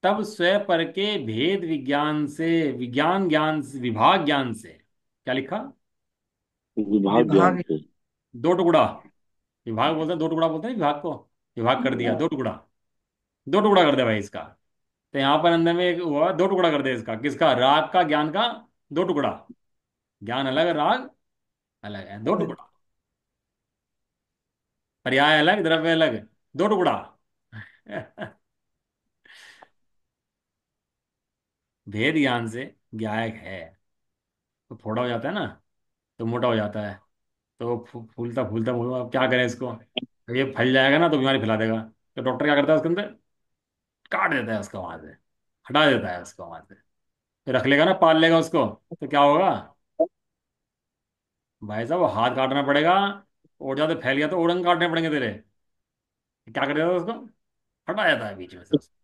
Speaker 1: तब स्वयं पर के भेद विज्ञान से, विज्ञान ज्ञान विभाग ज्ञान से। क्या लिखा?
Speaker 3: विभाग ज्ञान
Speaker 2: विभाग।
Speaker 3: से।
Speaker 1: दो टुकड़ा। विभाग बोलते हैं, दो टुकड़ा बोलते हैं विभाग को। विभाग कर दिया, दो टुकड़ा। दो टुकड़ा कर दे भाई इसका। तो यहाँ पर अंदर में एक हुआ, दो टुकड़ा कर दे इसका, किसका? राग का, ज्ञान का। दो टुकड़ा। ज्ञान अलग, राग अलग है, दो टुकड़ा। पर्याय अलग, द्रव्य अलग, दो टुकड़ा। भेद ज्ञान से ज्ञायक है। तो थोड़ा हो जाता है ना, तो मोटा हो जाता है, तो फूलता फूलता फूलता, अब क्या करें इसको? ये फैल जाएगा ना तो बीमारी फैला देगा। तो डॉक्टर क्या करता है उसके अंदर? काट देता है उसको वहां से, हटा देता है उसको वहां से। फिर रख लेगा ना, पाल लेगा उसको, तो क्या होगा? भाई साहब वो हाथ काटना पड़ेगा, और ज्यादा फैल गया तो ओड़ंग काटने पड़ेंगे तेरे। क्या कर देता है उसको? हटा देता है बीच में से उसको।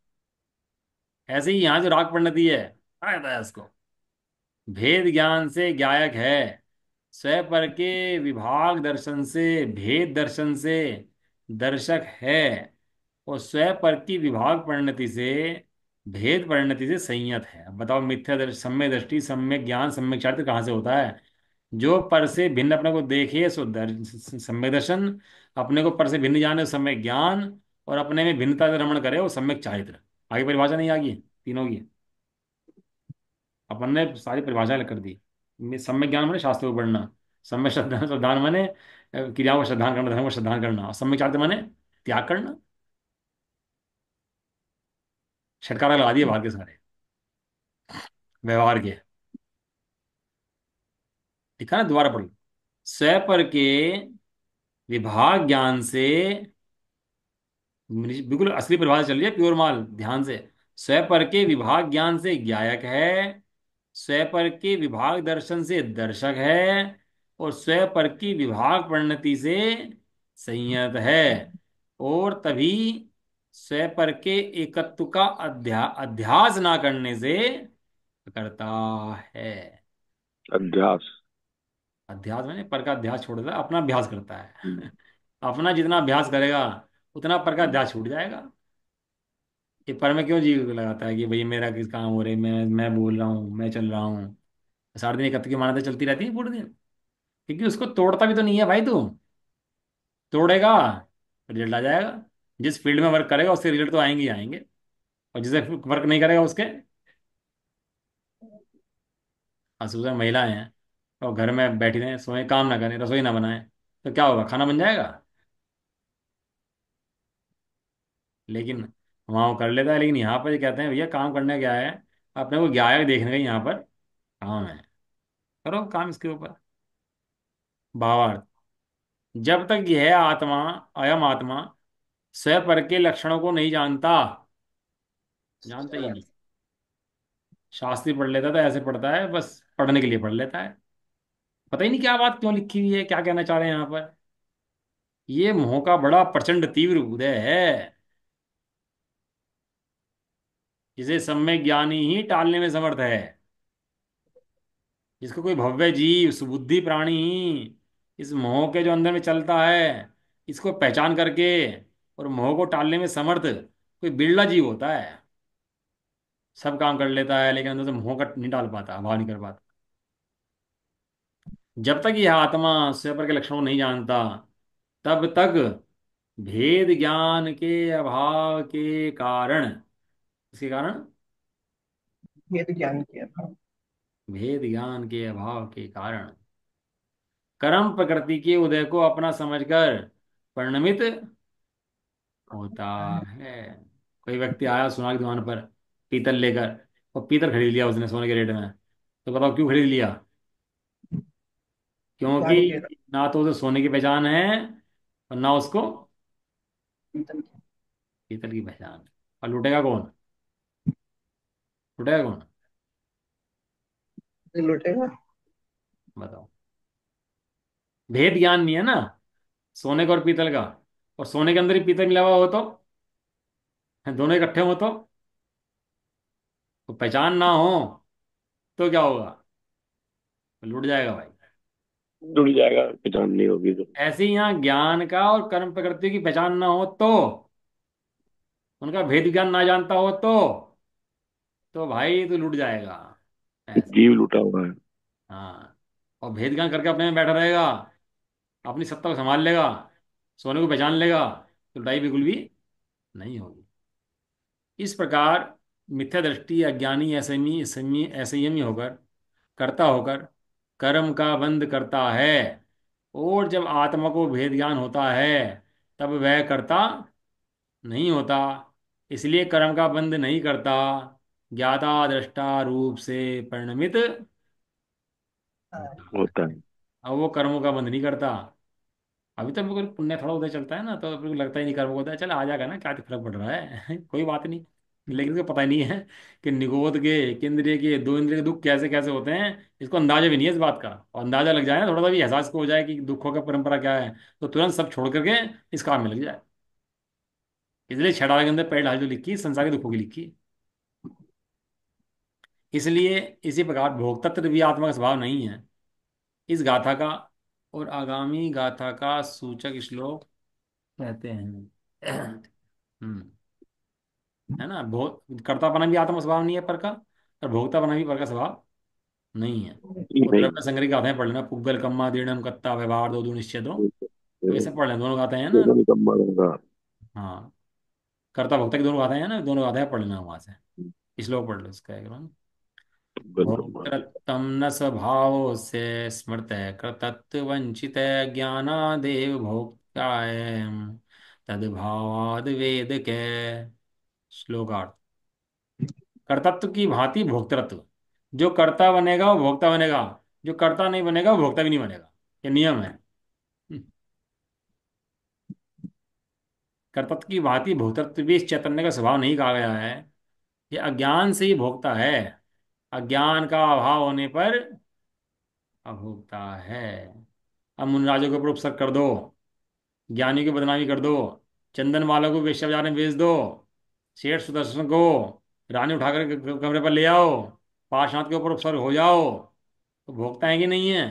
Speaker 1: ऐसे ही यहाँ जो राग परिणति है, हटा देता है उसको। भेद ज्ञान से ज्ञायक है, स्वयं पर के विभाग दर्शन से, भेद दर्शन से दर्शक है, और स्वयं पर की विभाग परिणति से, भेद परिणति से संयत है। अब बताओ, मिथ्या दर्श, सम्यक दृष्टि, सम्यक ज्ञान, सम्यक चारित्र कहाँ से होता है? जो पर से भिन्न अपने को देखे सो सम्यक दर्शन, अपने को पर से भिन्न जाने सो सम्यक ज्ञान, और अपने में भिन्नता से रमण करे वो सम्यक चारित्र। आगे परिभाषा नहीं आ गई तीनों की? अपन ने सारी परिभाषा कर दी। सम्यक ज्ञान माने शास्त्र को पढ़ना, सम्यक श्रद्धा श्रद्धान माने क्रियाओं को श्रद्धान करना, धर्म को श्रद्धान करना, और सम्यक चारित्र माने त्याग करना। छटकारा लगा दिए बाहर के सारे व्यवहार के। लिखा ना, दोबारा पढ़ लो। स्वयं पर के विभाग ज्ञान से, बिल्कुल असली परिभाषा चल रही है, प्योर माल, ध्यान से। स्वयं पर के विभाग ज्ञान से ज्ञायक है, स्वयं पर के विभाग दर्शन से दर्शक है, और स्वयं पर की विभाग परिणति से संयत है, और तभी स्वयं पर के एकत्व का अध्यास ना करने से करता है।
Speaker 3: अध्यास।
Speaker 1: अध्यास मैंने पर का अध्यास छोड़ देता है, अपना अभ्यास करता
Speaker 3: हम्म।
Speaker 1: है। अपना जितना अभ्यास करेगा उतना पर का अध्यास छूट जाएगा। ये पर में क्यों जी लगाता है कि भाई मेरा किस काम हो रही, मैं बोल रहा हूँ, मैं चल रहा हूँ। सारा दिन एक की मान्यता चलती रहती है पूरे दिन। क्योंकि उसको तोड़ता भी तो नहीं है भाई तू। तोड़ेगा, रिजल्ट आ जाएगा। जिस फील्ड में वर्क करेगा उसके रिजल्ट तो आएंगे ही आएंगे। और जिसे वर्क नहीं करेगा उसके। असुविधा महिलाएं हैं और घर में बैठी रहें, सोए, काम ना करें, रसोई ना बनाएं, तो क्या होगा, खाना बन जाएगा? लेकिन वहाँ वो कर लेता है। लेकिन यहाँ पर ये कहते हैं भैया काम करने क्या है, अपने को गायक देखने का यहाँ पर काम है। करो काम इसके ऊपर। भावार्थ, जब तक यह आत्मा, अयम आत्मा स्वयं पर के लक्षणों को नहीं जानता, जानता ही नहीं। शास्त्री पढ़ लेता था, ऐसे पढ़ता है बस, पढ़ने के लिए पढ़ लेता है। पता ही नहीं क्या बात क्यों लिखी हुई है, क्या कहना चाह रहे हैं यहाँ पर। ये मोह का बड़ा प्रचंड तीव्र उदय है, जिसे सम्यक ज्ञानी ही टालने में समर्थ है। जिसको कोई भव्य जीव सुबुद्धि प्राणी ही इस मोह के जो अंदर में चलता है, इसको पहचान करके और मोह को टालने में समर्थ कोई बिरला जीव होता है। सब काम कर लेता है लेकिन अंदर से मोह का नहीं डाल पाता, अभाव नहीं कर पाता। जब तक यह आत्मा स्वयं पर के लक्षणों को नहीं जानता, तब तक भेद ज्ञान के अभाव के कारण, इसके कारण,
Speaker 2: भेद ज्ञान के अभाव।
Speaker 1: भेद ज्ञान के अभाव के कारण कर्म प्रकृति के उदय को अपना समझकर परिणमित होता है। कोई व्यक्ति आया सोना की दुकान पर पीतल लेकर, और पीतल खरीद लिया उसने सोने के रेट में। तो बताओ क्यों खरीद लिया?
Speaker 2: ज्ञान के
Speaker 1: क्योंकि ना तो उसे सोने की पहचान है और ना उसको
Speaker 2: पीतल
Speaker 1: पीतल की पहचान। और लूटेगा कौन? लूटेगा कौन?
Speaker 2: से लुटेगा।
Speaker 1: बताओ। भेद ज्ञान नहीं है ना सोने का और पीतल का। और सोने के अंदर ही पीतल मिला हुआ हो दोनों इकट्ठे हो तो पहचान ना हो तो क्या होगा? तो लूट जाएगा भाई।
Speaker 3: जुड़ जाएगा, पहचान नहीं होगी तो।
Speaker 1: ऐसे ही यहाँ ज्ञान का और कर्म प्रकृति की पहचान ना हो उनका भेद ज्ञान ना जानता हो तो भाई तो लूट जाएगा। ऐसा।
Speaker 3: जीव लूटा हुआ है।
Speaker 1: हाँ। और भेद ज्ञान करके अपने में बैठा रहेगा, अपनी सत्ता को संभाल लेगा, सोने को पहचान लेगा, तो लड़ाई बिल्कुल भी नहीं होगी। इस प्रकार मिथ्या दृष्टि अज्ञानी असंयमी होकर, कर्ता होकर कर्म का बंध करता है। और जब आत्मा को भेद ज्ञान होता है तब वह कर्ता नहीं होता, इसलिए कर्म का बंध नहीं करता, ज्ञाता दृष्टा रूप से परिणमित होता है।
Speaker 3: होता है।
Speaker 1: अब वो कर्मों का बंध नहीं करता। अभी तो मेरे को पुण्य थोड़ा उदय चलता है ना, तो मेरे को लगता ही नहीं कर्म को होता है, चल आ जाएगा ना, क्या फर्क पड़ रहा है कोई बात नहीं। लेकिन इसको पता ही नहीं है कि निगोद के, कि इंद्रिय के, दो इंद्रिय के दुख कैसे कैसे होते हैं। इसको अंदाजा भी नहीं है इस बात का। और अंदाजा लग जाए ना, थोड़ा सा भी एहसास को हो जाए कि दुखों का परंपरा क्या है, तो तुरंत सब छोड़ करके इस काम में लग जाए। इसलिए छड़ा के अंदर पहले ढाल जो लिखी संसार के दुखों की लिखी। इसलिए इसी प्रकार भोक्तृत्व भी आत्मा का स्वभाव नहीं है। इस गाथा का और आगामी गाथा का सूचक श्लोक कहते हैं। हम्म। है ना, कर्तापना भी आत्म स्वभाव नहीं है पर का, और भोक्तापना भी पर का स्वभाव नहीं है।
Speaker 3: ये
Speaker 1: वो
Speaker 3: नहीं।
Speaker 1: द्रव्य संग्रह की गाथाएं पढ़ लेना, पुग्गल कम्मा दीर्णम कत्ता व्यवहार दो निश्चय दो। तो ये सब पढ़ लेना, दोनों गाथाएं हैं ना।
Speaker 3: दोनों निकम्मा होगा।
Speaker 1: हाँ। कर्ता भोक्ता की दोनों गाथाएं हैं ना, दोनों गाथाएं पढ़ लेना वहां से। श्लोक पढ़ लो इसका एक बार।
Speaker 3: गलकम्मा।
Speaker 1: भोक्तृत्वं न स्वभावो से स्मृत कर्तृत्व वंचित ज्ञानादेव भोक्ताय तद्भावाद वेद के। श्लोकार्थ। कर्तृत्व की भांति भोक्तृत्व। जो कर्ता बनेगा वो भोक्ता बनेगा, जो कर्ता नहीं बनेगा वो भोक्ता भी नहीं बनेगा। ये नियम है। कर्तृत्व की भांति भोक्तृत्व भी इस चैतन्य का स्वभाव नहीं कहा गया है। ये अज्ञान से ही भोगता है। अज्ञान का अभाव होने पर अभोक्ता है। अब मुनराजों के ऊपर उपसर्ग कर दो, ज्ञानी की बदनामी कर दो, चंदन माला को वेश्या बाजार में बेच दो, शेठ सुदर्शन को रानी उठाकर कमरे पर ले आओ, पार्श्वनाथ के ऊपर उपसर्ग हो जाओ, तो भोगता है कि नहीं है?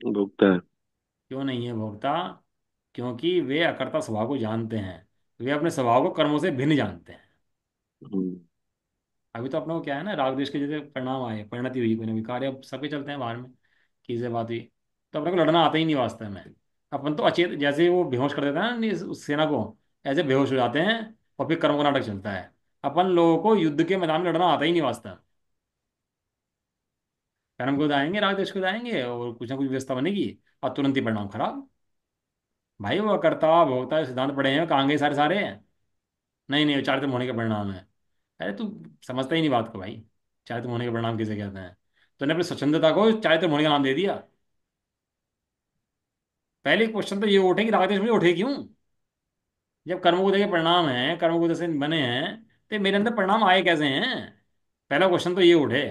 Speaker 3: भुगता है।
Speaker 1: क्यों नहीं है भोक्ता? क्योंकि वे अकर्ता स्वभाव को जानते हैं। वे अपने स्वभाव को कर्मों से भिन्न जानते हैं।
Speaker 3: हम्म,
Speaker 1: अभी तो अपने को क्या है ना, राग द्वेष के जैसे परिणाम आए, परिणति हुई, कोई ना कोई कार्य अब सबके चलते हैं बाहर में, की से बात हुई, तो अपने को लड़ना आता ही नहीं वास्तव में। अपन तो अचेत, जैसे वो बेहोश कर देता है ना उस सेना को, ऐसे बेहोश हो जाते हैं, और फिर कर्म का नाटक चलता है। अपन लोगों को युद्ध के मैदान में लड़ना आता ही नहीं वास्तव। कर्म को आएंगे, राग द्वेष को आएंगे, और कुछ ना कुछ व्यवस्था बनेगी, और तुरंत ही परिणाम खराब। भाई वो कर्ता भोक्ता सिद्धांत पढ़े हैं, कहाँ गए सारे सारे? नहीं नहीं, चारित्र होने के परिणाम है। अरे तू समझता ही नहीं बात को भाई। चारित्र होने के परिणाम किसे कहते हैं? तूने अपनी स्वच्छंदता को चारित्र होने का नाम दे दिया। पहले क्वेश्चन तो ये उठे कि रागदेश मुझे उठे क्यों? जब कर्म को देखे परिणाम है, कर्म को जैसे बने हैं, तो मेरे अंदर परिणाम आए कैसे हैं? पहला क्वेश्चन तो ये उठे।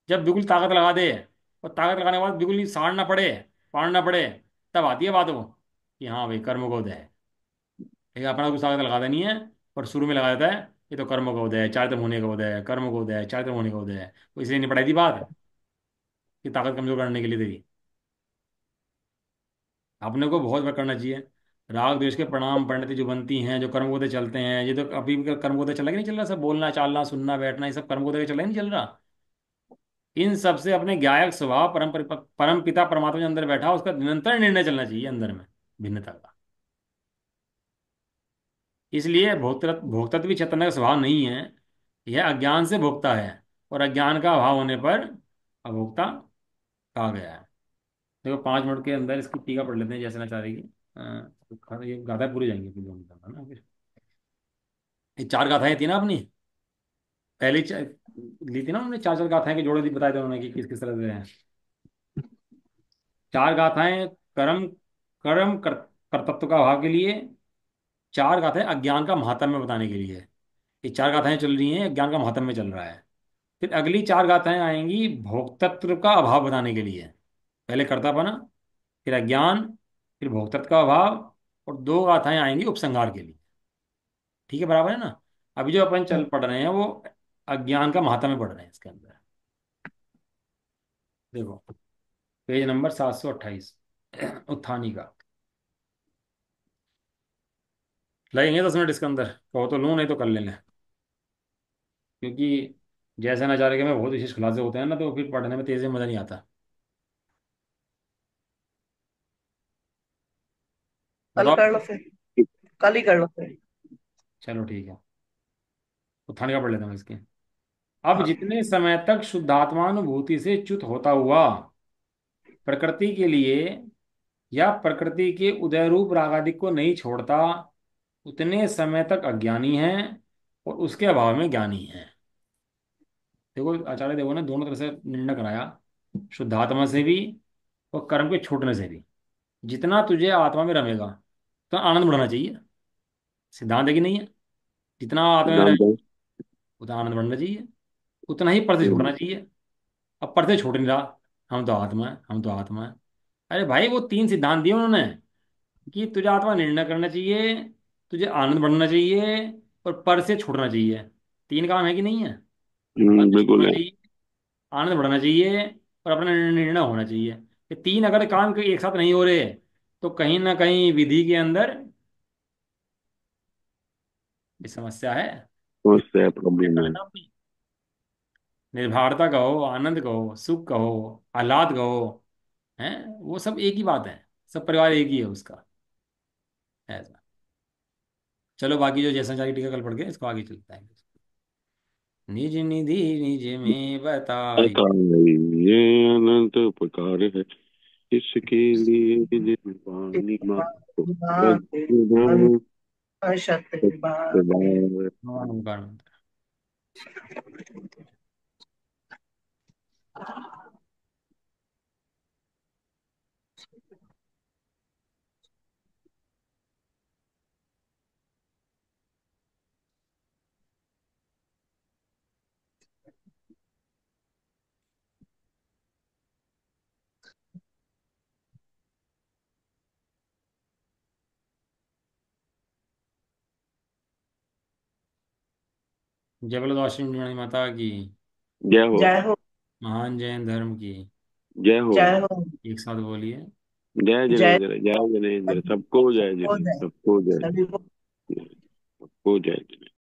Speaker 1: जब बिल्कुल ताकत लगा दे, और ताकत लगाने के बाद बिल्कुल ही साड़ना पड़े, पाड़ना पड़े, तब आती है बात वो, कि हाँ भाई कर्म को दे। लेकिन अपना कुछ ताकत लगा देनी है, और शुरू में लगा देता है ये तो कर्म का उदय है, चारित्र होने का उदय है, कर्म का उदय है, चारित्र होने का उदय है। तो इसलिए नहीं पढ़ाई थी बात, कि ताकत कमजोर करने के लिए तेरी। अपने को बहुत बार करना चाहिए। राग द्वेष के परिणाम परिणति जो बनती हैं, जो कर्म को उदय चलते हैं, ये तो अभी भी कर्म को उदय चल रहा है कि नहीं चल रहा? सब बोलना चालना सुनना बैठना, ये सब कर्म को उदय चल रहा है नहीं चल रहा? इन सब से अपने ज्ञायक स्वभाव परम पिता परमात्मा जो अंदर बैठा, उसका निरंतर निर्णय चलना चाहिए अंदर में, भिन्नता का। इसलिए भोक्तत्व भी चैतन्य का स्वभाव नहीं है। यह अज्ञान से भोक्ता है, और अज्ञान का अभाव होने पर अभोक्ता कहा गया है। देखो 5 मिनट के अंदर इसकी टीका पढ़ लेते हैं, जैसे आचार्य की। ये गाथा पूरी जाएंगी फिर 2 मिनट में ना फिर। ये 4 गाथाएं थी ना अपनी, पहले ली थी ना उन्होंने, 4 4 गाथाएं के जोड़े बताए थे उन्होंने कि किस किस तरह से हैं। 4 गाथाएं कर्म कर्तृत्व का अभाव के लिए, 4 गाथाएं अज्ञान का महात्म्य बताने के लिए। ये 4 गाथाएं चल रही हैं, अज्ञान का महात्म्य चल रहा है। फिर अगली 4 गाथाएं आएंगी भोक्तृत्व का अभाव बताने के लिए। पहले कर्तापना, फिर अज्ञान, फिर भोक्तृत्व का अभाव, और 2 गाथाएं आएंगी उपसंहार के लिए। ठीक है, बराबर है ना? अभी जो अपन चल पढ़ रहे हैं वो अज्ञान का महात्म्य पढ़ रहे हैं इसके अंदर। देखो, पेज नंबर 728, उत्थानी का। लगेंगे 10 मिनट इसके अंदर, कहो तो लूँ, नहीं तो कर लेंगे। क्योंकि जैसे नज़ारे के में बहुत विशेष खुलासे होते हैं ना, तो फिर पढ़ने में तेजी में मज़ा नहीं आता।
Speaker 2: कल
Speaker 1: बताओ।
Speaker 2: कर लो फिर, कल ही कर लो फिर।
Speaker 1: चलो ठीक है, उत्थानी का पढ़ लेता हूँ इसके। अब
Speaker 2: हाँ।
Speaker 1: जितने समय तक शुद्धात्मानुभूति से च्युत होता हुआ प्रकृति के लिए या प्रकृति के उदय रूप रागादिक को नहीं छोड़ता, उतने समय तक अज्ञानी है, और उसके अभाव में ज्ञानी है। देखो आचार्य देवो ने दोनों तरह से निर्णय कराया, शुद्धात्मा से भी और कर्म के छूटने से भी। जितना तुझे आत्मा में रमेगा, तो आनंद बढ़ना चाहिए। सिद्धांत है कि नहीं है? जितना आत्मा में
Speaker 3: सिद्धांत
Speaker 1: रहे,
Speaker 3: है।
Speaker 1: उतना आनंद बढ़ना चाहिए, उतना ही पर से
Speaker 3: हम्म,
Speaker 1: छूटना चाहिए। अब पर से छूट नहीं रहा, हम तो आत्मा है, हम तो आत्मा है। अरे भाई वो 3 सिद्धांत दिए उन्होंने, कि तुझे आत्मा निर्णय करना चाहिए, तुझे आनंद बढ़ना चाहिए, और पर से छूटना चाहिए। 3 काम है कि नहीं है? पर से
Speaker 3: बिल्कुल
Speaker 1: छूटना
Speaker 3: है।
Speaker 1: चाहिए, आनंद बढ़ना चाहिए, और अपना निर्णय होना चाहिए। ये 3 अगर काम एक साथ नहीं हो रहे, तो कहीं ना कहीं विधि के अंदर ये समस्या है। इस
Speaker 3: समस्या है, प्रॉब्लम है।
Speaker 1: करना अपनी निर्भरता कहो, आनंद कहो, सुख कहो, आह्लाद कहो, हैं, वो सब एक ही बात है। सब परिवार एक ही है उसका, ऐसा। चलो बाकी जो जैसा जारी टीका कल पढ़ के इसको आगे चलता है। निज निधि निज में बताई।
Speaker 3: पता है, ये अनंत उपकार है, इसके लिए जिन पानी मांगो, ब्रह्म
Speaker 2: शत्रु बात
Speaker 3: सत्य।
Speaker 1: भगवान ओंकार मंत्र। जय बोलो दक्षिण माता की।
Speaker 3: जय हो।
Speaker 2: जय हो।
Speaker 1: महान जैन धर्म की।
Speaker 3: जय हो।
Speaker 2: जय हो।
Speaker 1: एक साथ बोलिए।
Speaker 3: जय
Speaker 2: जय
Speaker 3: जनेन्द्र, जय जनेन्द्र, सबको जय
Speaker 2: हो
Speaker 3: जनेन्द्र,
Speaker 2: जाए
Speaker 3: सबको जय,
Speaker 2: सभी को
Speaker 3: सबको जय।